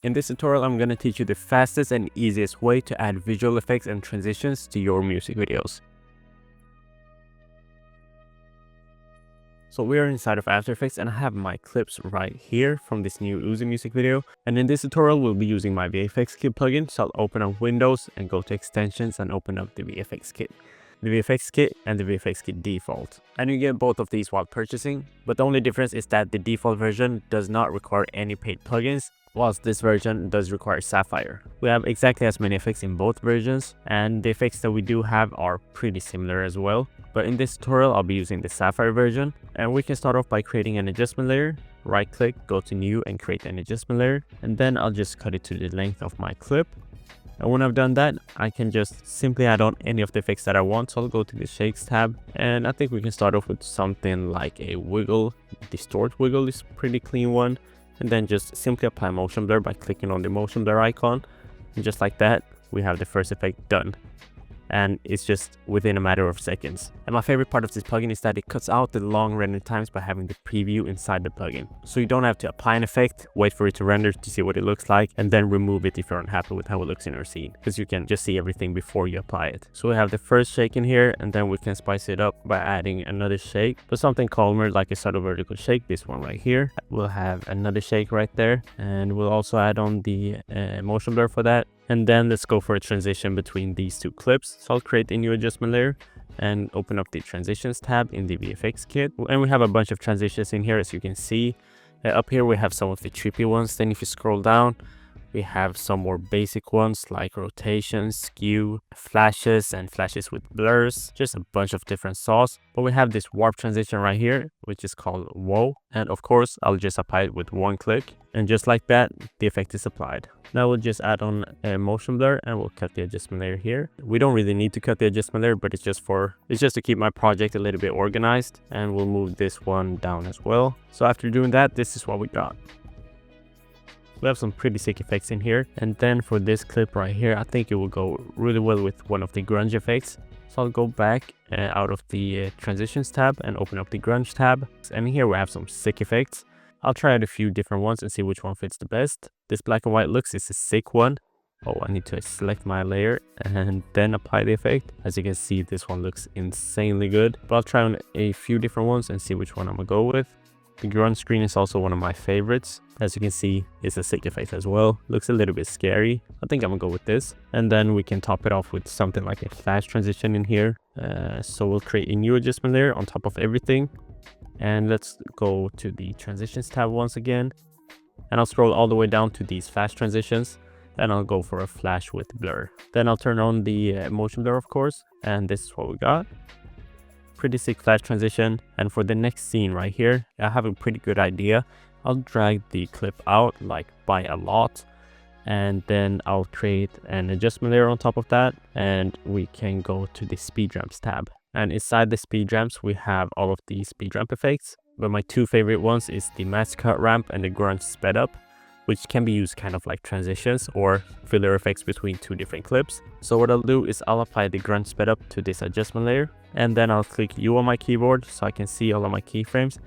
In this tutorial, I'm going to teach you the fastest and easiest way to add visual effects and transitions to your music videos. So we are inside of After Effects and I have my clips right here from this new Uzi music video. And in this tutorial, we'll be using my VFX kit plugin. So I'll open up Windows and go to Extensions and open up the VFX kit. The VFX kit and the VFX kit default. And you get both of these while purchasing, but the only difference is that the default version does not require any paid plugins, whilst this version does require Sapphire. We have exactly as many effects in both versions, and the effects that we do have are pretty similar as well. But in this tutorial, I'll be using the Sapphire version, and we can start off by creating an adjustment layer. Right click, go to new and create an adjustment layer, and then I'll just cut it to the length of my clip. And when I've done that, I can just simply add on any of the effects that I want. So I'll go to the shakes tab, and I think we can start off with something like a wiggle. Distort wiggle is a pretty clean one. And then just simply apply motion blur by clicking on the motion blur icon. And just like that, we have the first effect done. And it's just within a matter of seconds. And my favorite part of this plugin is that it cuts out the long render times by having the preview inside the plugin. So you don't have to apply an effect, wait for it to render to see what it looks like, and then remove it if you're unhappy with how it looks in your scene, because you can just see everything before you apply it. So we have the first shake in here, and then we can spice it up by adding another shake, but something calmer like a subtle vertical shake, this one right here. We'll have another shake right there, and we'll also add on the motion blur for that. And then let's go for a transition between these two clips. So I'll create a new adjustment layer and open up the transitions tab in the VFX kit. And we have a bunch of transitions in here, as you can see. Up here we have some of the trippy ones. Then if you scroll down, we have some more basic ones like rotation, skew, flashes, and flashes with blurs. Just a bunch of different saws. But we have this warp transition right here, which is called whoa. And of course, I'll just apply it with one click. And just like that, the effect is applied. Now we'll just add on a motion blur and we'll cut the adjustment layer here. We don't really need to cut the adjustment layer, but it's just to keep my project a little bit organized. And we'll move this one down as well. So after doing that, this is what we got. We have some pretty sick effects in here. And then for this clip right here, I think it will go really well with one of the grunge effects. So I'll go back out of the transitions tab and open up the grunge tab. And here we have some sick effects. I'll try out a few different ones and see which one fits the best. This black and white looks is a sick one. Oh, I need to select my layer and then apply the effect. As you can see, this one looks insanely good. But I'll try on a few different ones and see which one I'm gonna go with. The grunge screen is also one of my favorites. As you can see, it's a sick effect as well. Looks a little bit scary. I think I'm gonna go with this. And then we can top it off with something like a flash transition in here. So we'll create a new adjustment layer on top of everything. And let's go to the transitions tab once again. And I'll scroll all the way down to these flash transitions. And I'll go for a flash with blur. Then I'll turn on the motion blur, of course. And this is what we got. Pretty sick flash transition. And for the next scene right here, I have a pretty good idea. I'll drag the clip out like by a lot, and then I'll create an adjustment layer on top of that, and we can go to the speed ramps tab. And inside the speed ramps, we have all of the speed ramp effects, but my two favorite ones is the mask cut ramp and the grunge sped up, which can be used kind of like transitions or filler effects between two different clips. So what I'll do is I'll apply the grunge sped up to this adjustment layer, and then I'll click U on my keyboard so I can see all of my keyframes,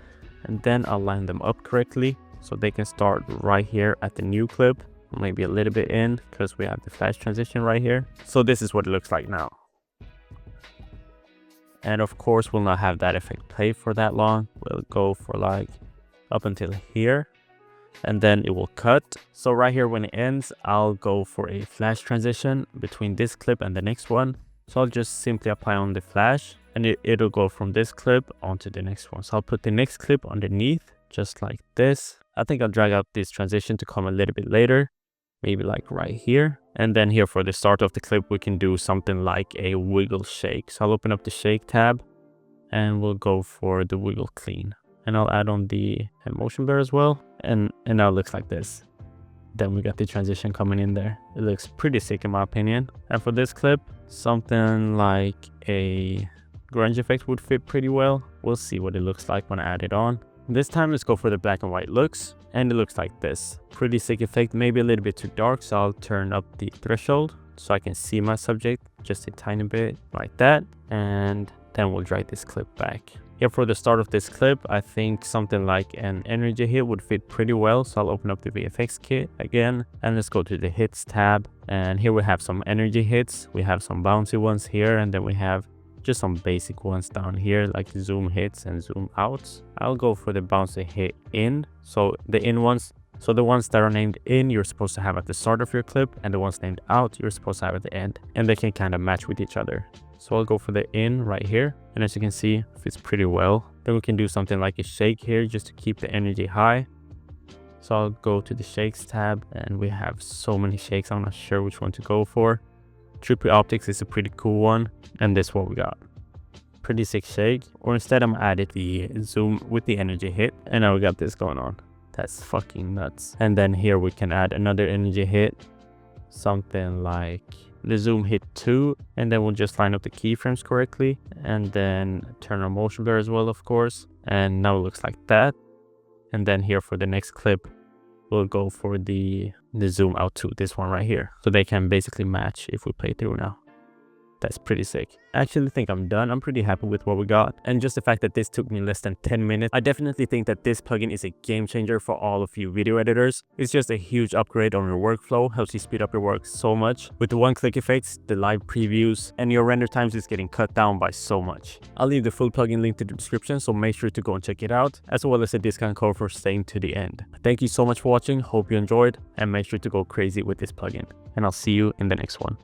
and then I'll line them up correctly so they can start right here at the new clip, maybe a little bit in because we have the flash transition right here. So this is what it looks like now. And of course, we'll not have that effect play for that long. We'll go for like up until here, and then it will cut. So right here when it ends, I'll go for a flash transition between this clip and the next one. So I'll just simply apply on the flash, and it'll go from this clip onto the next one. So I'll put the next clip underneath, just like this. I think I'll drag out this transition to come a little bit later, maybe like right here. And then here for the start of the clip, we can do something like a wiggle shake. So I'll open up the shake tab, and we'll go for the wiggle clean. And I'll add on the motion blur as well. And now it looks like this. Then we got the transition coming in there. It looks pretty sick in my opinion. And for this clip, something like a grunge effect would fit pretty well. We'll see what it looks like when I add it on. This time let's go for the black and white looks. And it looks like this. Pretty sick effect, maybe a little bit too dark. So I'll turn up the threshold so I can see my subject just a tiny bit like that. And then we'll drag this clip back. Here for the start of this clip, I think something like an energy hit would fit pretty well. So I'll open up the VFX kit again and let's go to the hits tab. And here we have some energy hits. We have some bouncy ones here, and then we have just some basic ones down here like zoom hits and zoom outs. I'll go for the bouncy hit in. So the in ones, so the ones that are named in, you're supposed to have at the start of your clip, and the ones named out, you're supposed to have at the end, and they can kind of match with each other. So I'll go for the in right here, and as you can see, it fits pretty well. Then we can do something like a shake here just to keep the energy high. So I'll go to the shakes tab, and we have so many shakes, I'm not sure which one to go for. Trippy Optics is a pretty cool one, and this is what we got. Pretty sick shake. Or instead I'm added the zoom with the energy hit, and now we got this going on. That's fucking nuts. And then here we can add another energy hit, something like the zoom hit 2, and then we'll just line up the keyframes correctly, and then turn on motion blur as well, of course. And now it looks like that. And then here for the next clip, we'll go for the zoom out to this one right here, so they can basically match if we play through now. That's pretty sick. I actually think I'm done. I'm pretty happy with what we got. And just the fact that this took me less than 10 minutes, I definitely think that this plugin is a game changer for all of you video editors. It's just a huge upgrade on your workflow, helps you speed up your work so much. With the one-click effects, the live previews, and your render times is getting cut down by so much. I'll leave the full plugin link to the description, so make sure to go and check it out, as well as a discount code for staying to the end. Thank you so much for watching, hope you enjoyed, and make sure to go crazy with this plugin. And I'll see you in the next one.